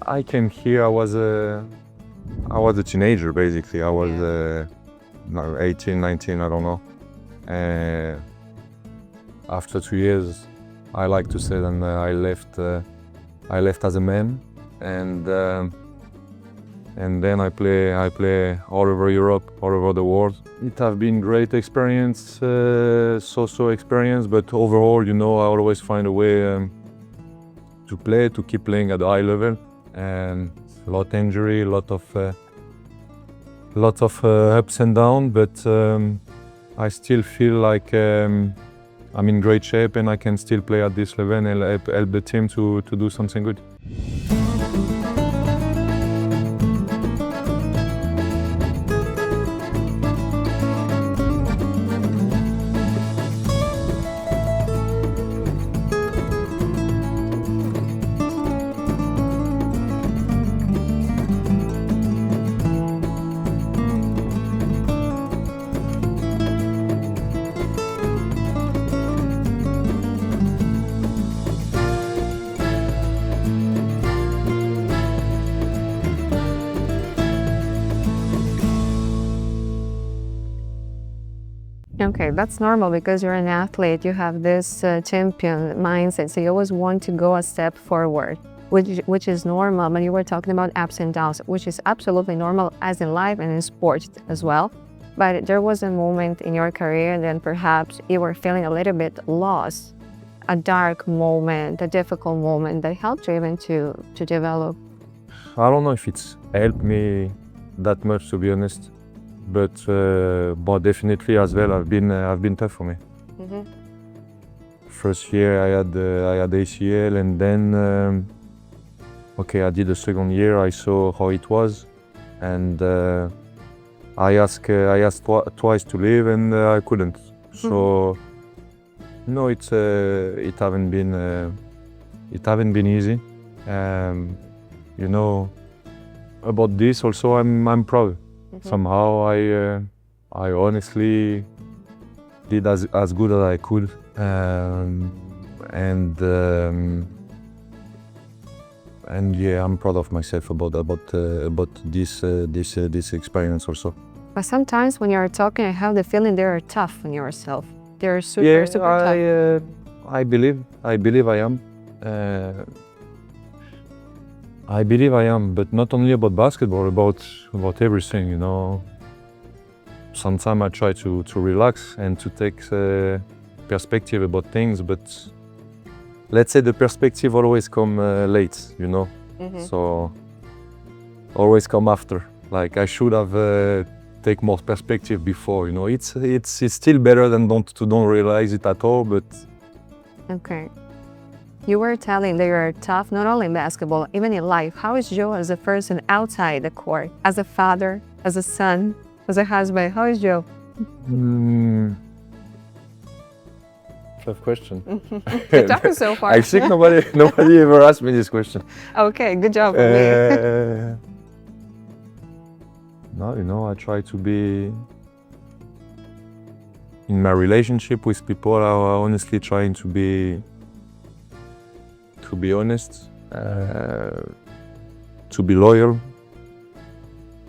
I came here, I was a teenager basically. I was 18, 19, I don't know. After 2 years, I like to say that I left as a man, and then I play all over Europe, all over the world. It has been great experience, so experience, but overall, I always find a way to keep playing at a high level, and a lot of injury, lots of ups and downs, but I still feel like I'm in great shape and I can still play at this level and help the team to do something good. Okay, that's normal because you're an athlete. You have this champion mindset, so you always want to go a step forward, which is normal. But you were talking about ups and downs, which is absolutely normal as in life and in sports as well. But there was a moment in your career that perhaps you were feeling a little bit lost, a dark moment, a difficult moment that helped you even to develop. I don't know if it's helped me that much, to be honest. But definitely as well, I've been tough for me. Mm-hmm. First year I had ACL, and then I did the second year. I saw how it was, and I asked twice to leave, and I couldn't. Mm-hmm. So no, it haven't been easy. About this also, I'm proud. Mm-hmm. Somehow I honestly did as good as I could, and yeah, I'm proud of myself about this experience also. But sometimes when you're talking, I have the feeling they are tough on yourself. They're super tough. I believe I am. I believe I am, but not only about basketball, about everything, Sometimes I try to relax and to take perspective about things, but let's say the perspective always come late, Mm-hmm. So always come after. Like I should have take more perspective before, It's still better than don't realize it at all, but. Okay. You were telling that you're tough, not only in basketball, even in life. How is Joe as a person outside the court? As a father, as a son, as a husband, how is Joe? Tough question. You're talking so far. I think nobody ever asked me this question. Okay, good job for me. No, I try to be... In my relationship with people, I honestly trying to be honest, to be loyal,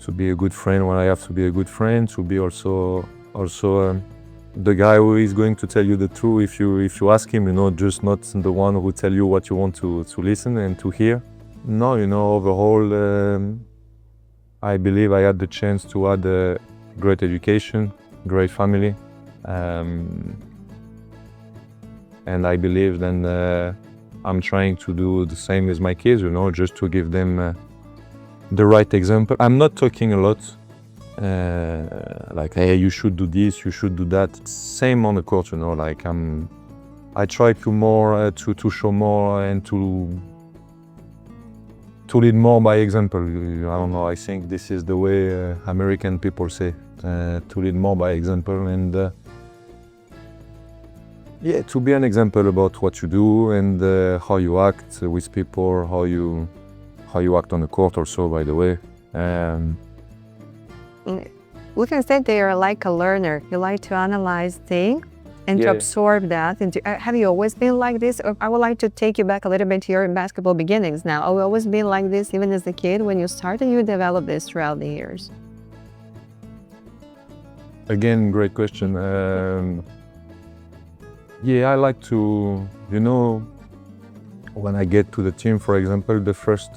to be a good friend when I have to be a good friend, to be also the guy who is going to tell you the truth if you ask him, just not the one who tell you what you want to listen and to hear. No, overall, I believe I had the chance to have a great education, great family, and I believe then I'm trying to do the same with my kids, just to give them the right example. I'm not talking a lot, like, hey, you should do this, you should do that. Same on the court, like I try to more to show more and to lead more by example. I don't know. I think this is the way American people say, to lead more by example, and yeah, to be an example about what you do and how you act with people, how you act on the court also, by the way. We can say they are like a learner. You like to analyze things and to absorb that. And have you always been like this? Or I would like to take you back a little bit to your basketball beginnings now. Have you always been like this, even as a kid, when you started, you developed this throughout the years? Again, great question. Yeah, I like to, you know, when I get to the team, for example, the first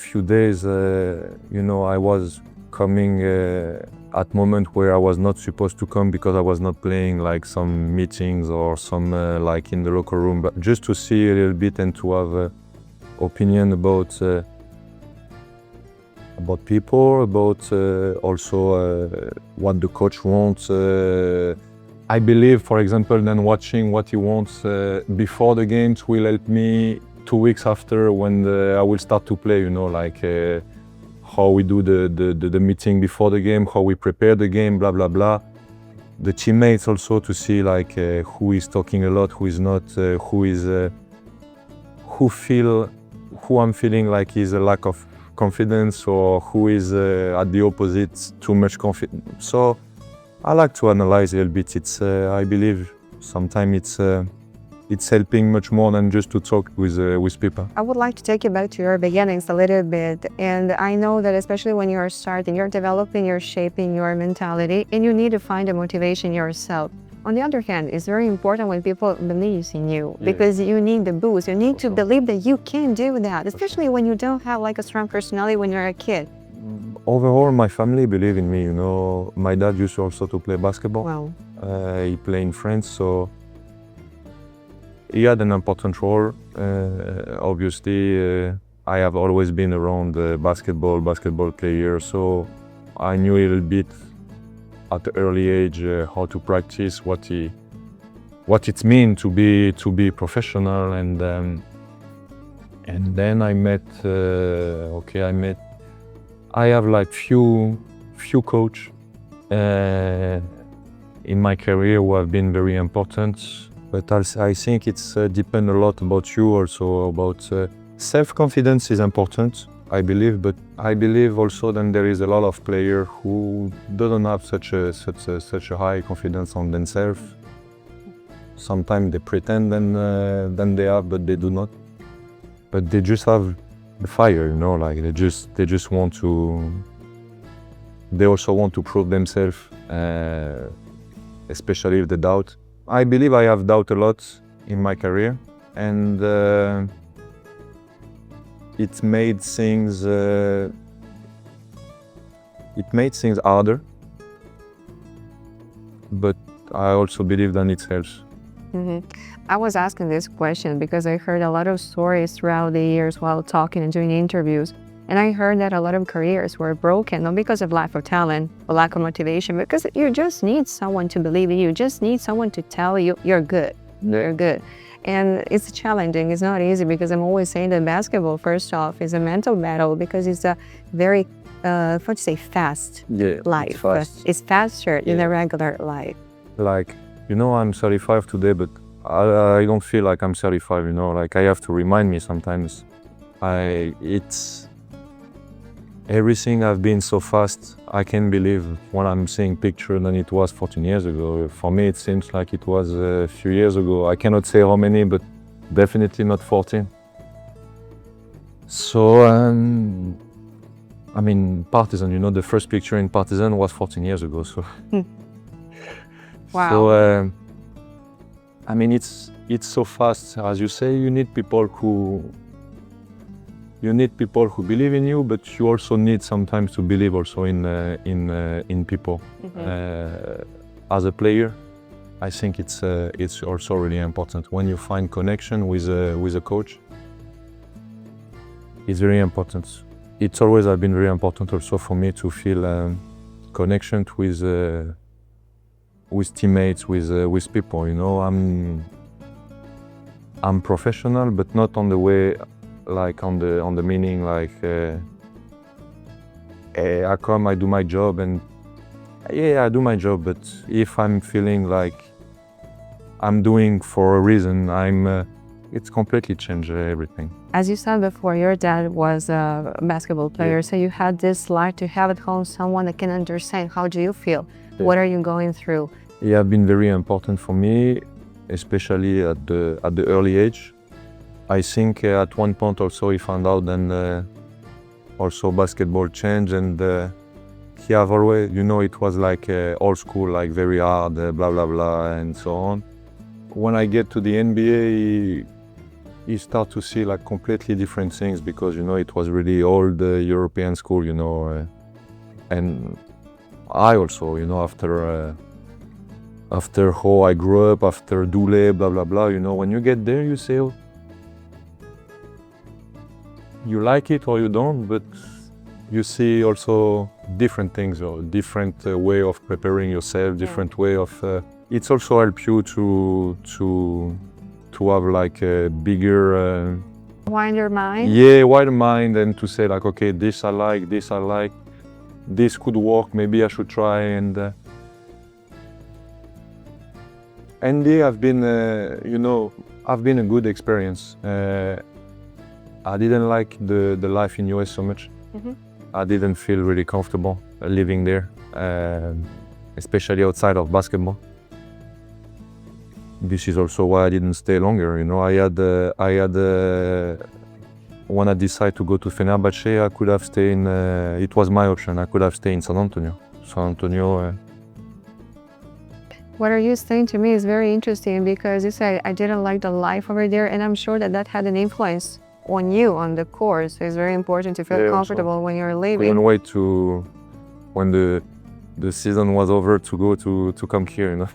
few days, you know, I was coming at moment where I was not supposed to come because I was not playing, like some meetings or some like in the locker room, but just to see a little bit and to have opinion about people, about also what the coach wants. I believe, for example, then watching what he wants before the games will help me 2 weeks after when I will start to play, you know, like how we do the meeting before the game, how we prepare the game, blah, blah, blah. The teammates also to see like who is talking a lot, who is not, who I'm feeling like is a lack of confidence, or who is at the opposite, too much confidence. So I like to analyze a little bit. It's, I believe, sometimes it's helping much more than just to talk with people. I would like to take you back to your beginnings a little bit. And I know that especially when you're starting, you're developing, you're shaping your mentality, and you need to find the motivation yourself. On the other hand, it's very important when people believe in you, because you need the boost. You need to believe that you can do that, especially when you don't have like a strong personality when you're a kid. Overall, my family believe in me, you know. My dad used also to play basketball. Wow. He played in France, so he had an important role. Obviously, I have always been around basketball player, so I knew a little bit at an early age how to practice, what it means to be professional, and then I met. I have like few coach in my career who have been very important. But I think it's depend a lot about you also, about self-confidence is important, I believe, but I believe also that there is a lot of players who don't have such a high confidence on themselves. Sometimes they pretend than they have, but they do not. But they just have the fire, you know, like they just want to. They also want to prove themselves, especially if they doubt. I believe I have doubt a lot in my career, and it made things harder. But I also believe that it helps. Mm-hmm. I was asking this question because I heard a lot of stories throughout the years while talking and doing interviews. And I heard that a lot of careers were broken, not because of lack of talent or lack of motivation, because you just need someone to believe in you. You just need someone to tell you you're good, you're good. And it's challenging, it's not easy, because I'm always saying that basketball, first off, is a mental battle, because it's a very, fast life. It's faster than a regular life. Like, you know, I'm 35 today, but I don't feel like I'm 35, you know, like I have to remind me sometimes. It's everything I've been so fast, I can't believe when I'm seeing picture than it was 14 years ago. For me, it seems like it was a few years ago. I cannot say how many, but definitely not 14. So, I mean, Partizan, you know, the first picture in Partizan was 14 years ago, so. Wow. So, I mean, it's so fast. As you say, you need people who believe in you, but you also need sometimes to believe also in people. Mm-hmm. As a player, I think it's also really important when you find connection with a coach. It's very important. It's always been very important also for me to feel connection with teammates, with people. You know, I'm professional, but not on the way, like on the meaning, like I come, I do my job, and I do my job. But if I'm feeling like I'm doing for a reason, it's completely changed everything. As you said before, your dad was a basketball player, so you had this life to have at home someone that can understand how do you feel, what are you going through. He have been very important for me, especially at the early age. I think at one point also he found out and also basketball changed, and he have always, it was like old school, like very hard, blah blah blah, and so on. When I get to the NBA, he start to see like completely different things because it was really old European school, and I also, after how I grew up, after Dule, blah blah blah, when you get there, you say, oh, you like it or you don't, but you see also different things or different way of preparing yourself, different way of. It's also help you to have like a bigger. Wider mind? Yeah, wider mind, and to say like, okay, this I like, this could work, maybe I should try, and they have been, have been a good experience. I didn't like the life in US so much. Mm-hmm. I didn't feel really comfortable living there, especially outside of basketball. This is also why I didn't stay longer. I had when I decided to go to Fenerbahce, I could have stayed in. It was my option. I could have stayed in San Antonio. What are you saying to me is very interesting because you say I didn't like the life over there, and I'm sure that had an influence on you on the course. It's very important to feel comfortable when you're leaving. Couldn't wait to when the season was over to go to come here.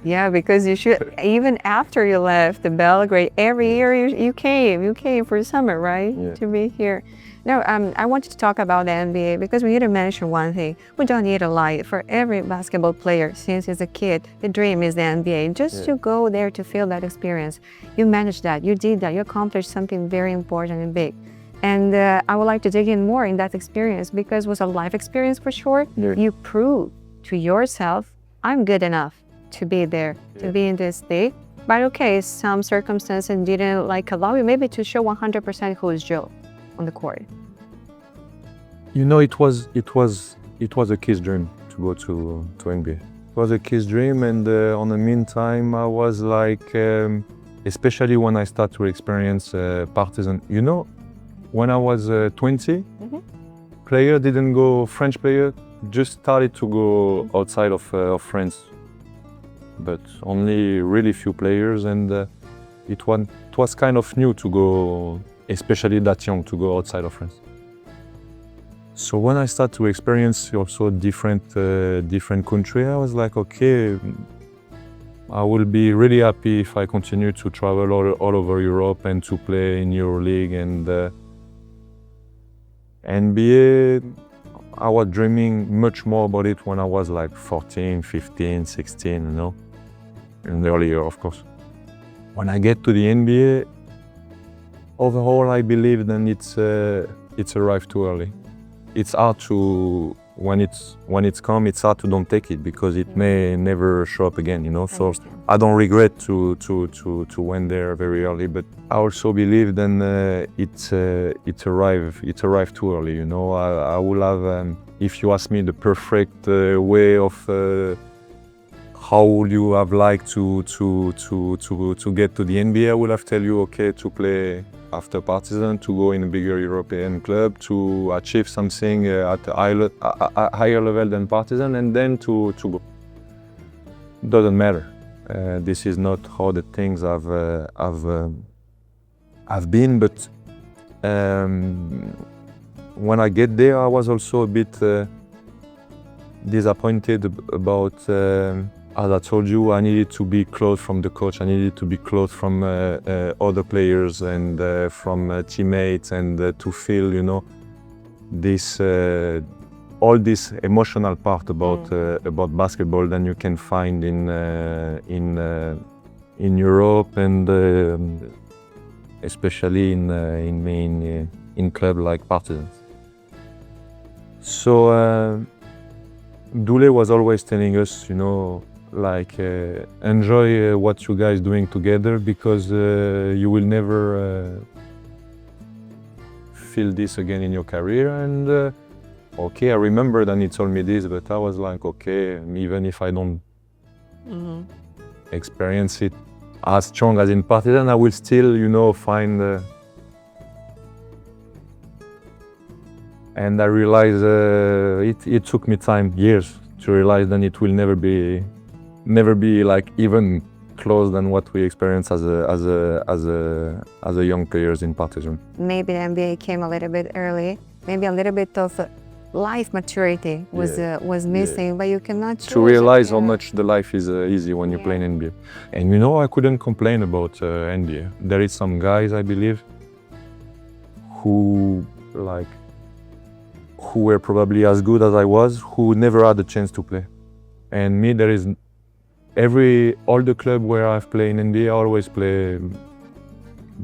Yeah, because you should, even after you left the Belgrade, every year you came for summer, right? Yeah. To be here. Now, I wanted to talk about the NBA because we need to mention one thing. We don't need a lie. For every basketball player, since he's a kid, the dream is the NBA. Just to go there to feel that experience. You managed that, you did that, you accomplished something very important and big. And I would like to dig in more in that experience because it was a life experience for sure. Yeah. You proved to yourself, I'm good enough to be there, to be in this state. But okay, some circumstances didn't allow you maybe to show 100% who is Joe on the court. It was a kid's dream to go to NBA. It was a kid's dream, and on the meantime, I was like, especially when I started to experience partisan. When I was 20, player didn't go. French player just started to go outside of France. But only really few players, and it was kind of new to go, especially that young, to go outside of France. So when I started to experience also different country, I was like, okay, I will be really happy if I continue to travel all over Europe and to play in Euroleague and NBA. I was dreaming much more about it when I was like 14, 15, 16, and earlier, of course. When I get to the NBA, overall, I believe then it's arrived too early. It's hard to, when it's come, it's hard to don't take it because it may never show up again, So I don't regret to went there very early, but I also believe then it arrived too early, I will have, if you ask me the perfect way of how would you have liked to get to the NBA, I would have tell you, okay, to play after Partizan, to go in a bigger European club, to achieve something at a higher level than Partizan, and then to go. Doesn't matter. This is not how the things have been, but when I get there, I was also a bit disappointed about. As I told you, I needed to be close from the coach. I needed to be close from other players and from teammates, and to feel, this all this emotional part about basketball than you can find in Europe and especially in club like Partizan. So Dule was always telling us, like enjoy what you guys doing together, because you will never feel this again in your career. And okay, I remember that he told me this, but I was like, okay, even if I don't experience it as strong as in Partizan, I will still, you know, find. And I realized it took me time, years, to realize that it will never be like even close than what we experienced as a young players in Partizan. Maybe the NBA came a little bit early. Maybe a little bit of life maturity was missing, but you cannot choose. To realize how much the life is easy when you play in NBA. And you know, I couldn't complain about NBA. There is some guys, I believe, who were probably as good as I was, who never had a chance to play. And me, there is all the club where I've played in NBA, I always play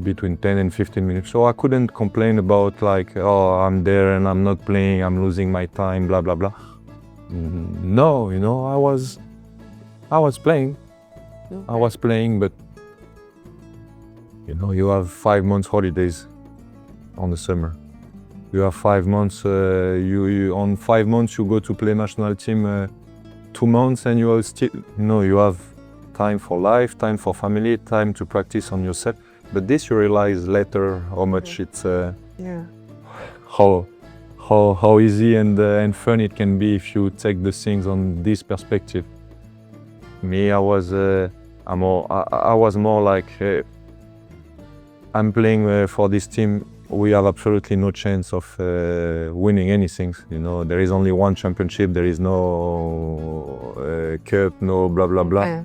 between 10 and 15 minutes. So I couldn't complain about like, oh, I'm there and I'm not playing, I'm losing my time, blah, blah, blah. No, you know, I was playing. Okay. I was playing, but you know, you have 5 months holidays on the summer. You have 5 months, on 5 months you go to play national team 2 months, and you are still, you know, you have time for life, time for family, time to practice on yourself. But this you realize later how much it's, how easy and fun it can be if you take the things on this perspective. Me, I was more like, I'm playing for this team. We have absolutely no chance of winning anything. You know, there is only one championship. There is no cup, no blah blah blah. Yeah.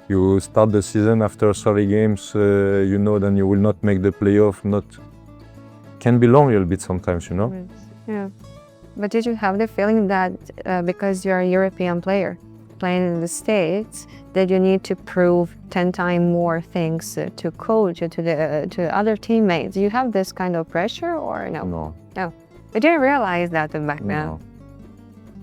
You start the season after 30 games. You know, then you will not make the playoff. Can be long a little bit sometimes. You know. Right. Yeah. But did you have the feeling that because you're a European player, playing in the States, that you need to prove 10 times more things to coach, to other teammates? Do you have this kind of pressure or no? No. No. I didn't realize that back then. No.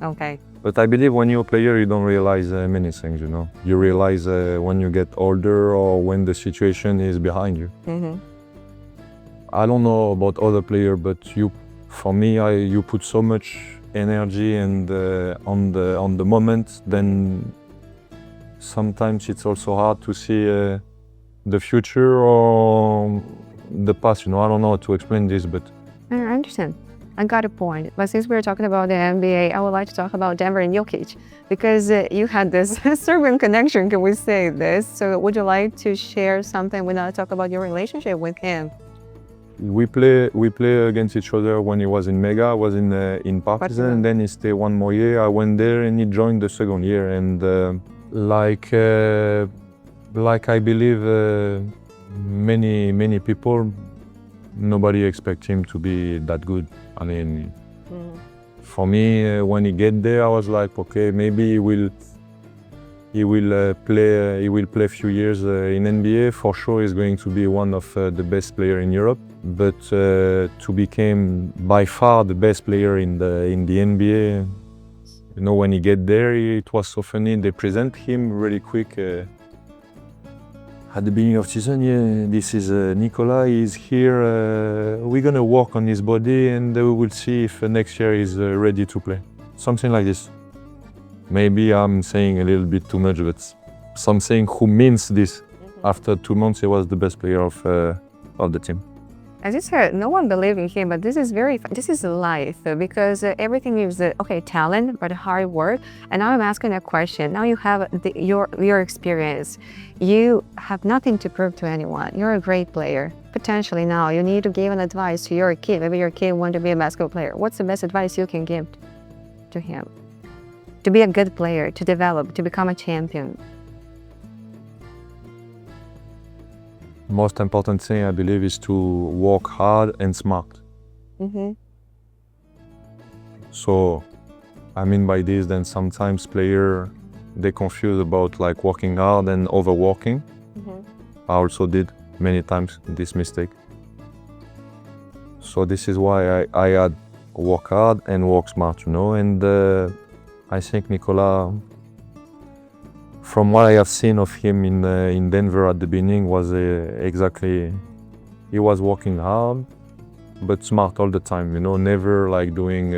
Okay. But I believe when you're a player, you don't realize many things, you know. You realize when you get older or when the situation is behind you. Mm-hmm. I don't know about other players, but for me, you put so much energy and on the moment, then sometimes it's also hard to see the future or the past. You know, I don't know how to explain this, but I understand. I got a point. But since we're talking about the NBA, I would like to talk about Denver and Jokic, because you had this Serbian connection, can we say this? So would you like to share something when I talk about your relationship with him? we play against each other when he was in Mega. I was in Partizan, and then he stayed one more year. I went there and he joined the second year. And like I believe many people, nobody expect him to be that good. I mean, for me, when he get there, I was like, okay, maybe he will play a few years in NBA. For sure, he's going to be one of the best player in Europe. But to become by far the best player in the NBA, you know, when he get there, it was so funny. They present him really quick. At the beginning of season, yeah, this is Nicola, he's here. We're gonna work on his body and we will see if next year he's ready to play. Something like this. Maybe I'm saying a little bit too much, but something who means this. After 2 months, he was the best player of the team. As you said, no one believed in him, but this is life, because everything is talent, but hard work. And now I'm asking a question. Now you have your experience. You have nothing to prove to anyone. You're a great player. Potentially now you need to give an advice to your kid. Maybe your kid wants to be a basketball player. What's the best advice you can give to him? To be a good player, to develop, to become a champion. Most important thing, I believe, is to work hard and smart. So, I mean by this, then sometimes player, they confuse about like working hard and overworking. I also did many times this mistake. So this is why I had work hard and work smart, you know. And I think Nicola from what I have seen of him in Denver at the beginning was exactly, he was working hard, but smart all the time, you know, never like doing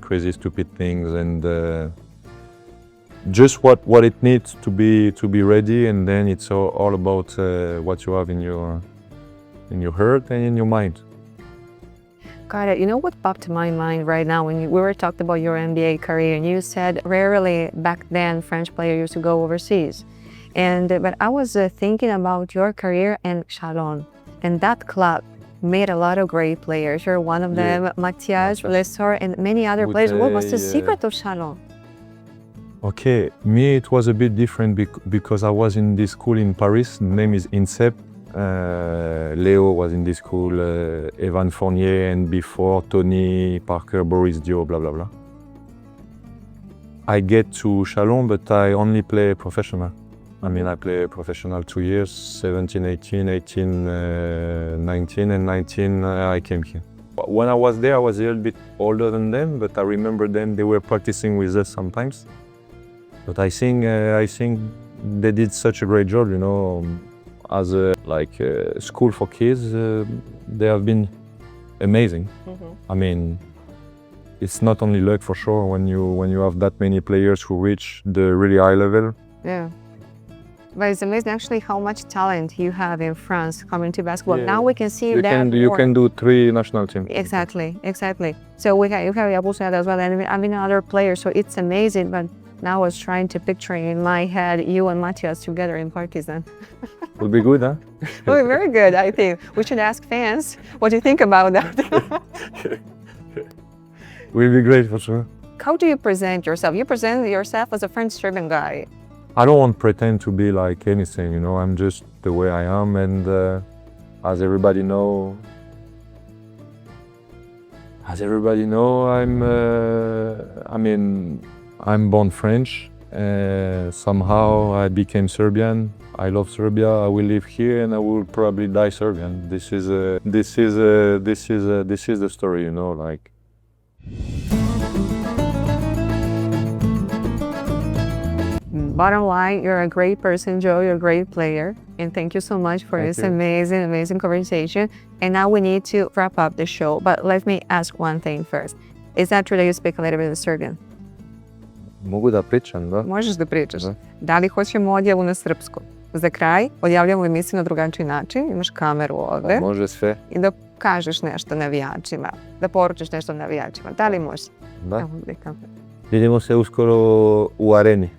crazy stupid things, and just what it needs to be ready, and then it's all about what you have in your heart and in your mind. Got it. You know what popped to my mind right now when we were talking about your NBA career, and you said rarely back then French players used to go overseas, but I was thinking about your career in Chalon, and that club made a lot of great players. You're one of them, Mathias, Lessor, and many other players. What was the secret of Chalon? Okay, me it was a bit different because I was in this school in Paris. The name is INSEP. Leo was in this school, Evan Fournier, and before Tony, Parker, Boris Dio, blah blah blah. I get to Chalon, but I only play professional. I mean, I play professional 2 years, 17, 18, 18, 19, and 19 I came here. When I was there, I was a little bit older than them, but I remember them, they were practicing with us sometimes. But I think they did such a great job, you know. As a school for kids, they have been amazing. I mean, it's not only luck for sure when you have that many players who reach the really high level. Yeah, but it's amazing actually how much talent you have in France coming to basketball. Yeah. Now we can see You can do 3 national teams. Exactly. So you have Abusad as well, and I mean other players. So it's amazing. But now I was trying to picture in my head you and Mathias together in Partizan. Would be good, huh? Well, very good, I think. We should ask fans what do you think about that. Will be great for sure. How do you present yourself? You present yourself as a French-driven guy. I don't want to pretend to be like anything, you know. I'm just the way I am, and as everybody know, I'm born French. Somehow I became Serbian. I love Serbia. I will live here, and I will probably die Serbian. This is the story, you know. Like. Bottom line, you're a great person, Joe. You're a great player, and thank you so much for this amazing conversation. And now we need to wrap up the show. But let me ask one thing first. Is that true that you speak a little bit of Serbian? Mogu da pričam, da? Možeš da pričaš. Da li hoćemo odjavu na srpskom? Za kraj, odjavljamo emisiju na drugačiji način. Imaš kameru ovde. Može sve. I da kažeš nešto navijačima. Da poručiš nešto navijačima. Da li može? Da. Vidimo se uskoro u areni.